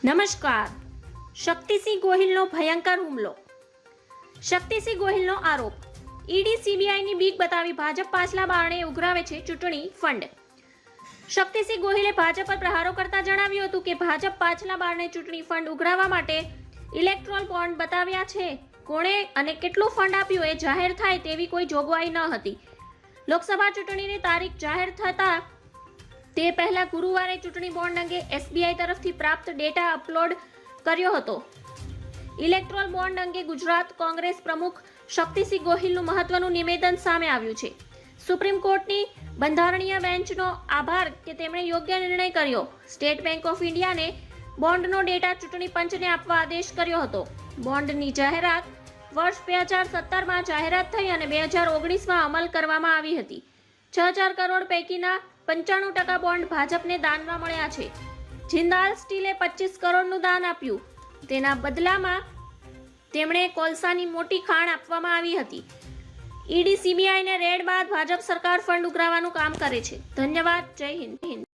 નમસ્કાર. શક્તિસિંહ ગોહિલનો ભયંકર હુમલો. શક્તિસિંહ ગોહિલનો આરોપ. ઈડી સીબીઆઈની બીક બતાવી ભાજપ પાછલા બારણે ઉઘરાવે છે ચૂંટણી ફંડ. શક્તિસિંહ ગોહિલે ભાજપ પર પ્રહારો કરતા જણાવ્યું હતું કે ભાજપ પાછલા બારણે ચૂંટણી ફંડ ઉઘરાવવા માટે ઇલેક્ટ્રોલ બોન્ડ બતાવ્યા છે. કોણે અને કેટલું ફંડ આપ્યું એ જાહેર થાય તેવી કોઈ જોગવાઈ ન હતી. લોકસભા ચૂંટણીની તારીખ જાહેર થતા તે પહેલા ગુરુવારે ચૂંટણી બોન્ડ અંગે એસબીઆઈ તરફથી પ્રાપ્ત ડેટા અપલોડ કર્યો હતો. ઇલેક્ટ્રોલ બોન્ડ અંગે ગુજરાત કોંગ્રેસ પ્રમુખ શક્તિસિંહ ગોહિલનું મહત્વનું નિવેદન સામે આવ્યું છે. સુપ્રીમ કોર્ટની બંધારણીય બેન્ચનો આભાર કે તેમણે યોગ્ય નિર્ણય કર્યો. સ્ટેટ બેંક ઓફ ઇન્ડિયાને બોન્ડનો ડેટા ચૂંટણી પંચને આપવા આદેશ કર્યો હતો. બોન્ડની જાહેરાત વર્ષ 2017માં જાહેરાત થઈ અને 2019માં અમલ કરવામાં આવી હતી. 6,000 કરોડ પૈકીના 95% બોન્ડ ભાજપને દાનમાં મળ્યા છે. જિંદાલ સ્ટીલે 25 કરોડનું દાન આપ્યું. તેના બદલામાં તેમણે કોલસાની મોટી ખાણ આપવામાં આવી હતી. ઈડી સીબીઆઈને રેડ બાદ ભાજપ સરકાર ફંડ ઉઘરાવવાનું કામ કરે છે. ધન્યવાદ. જય હિન્દ.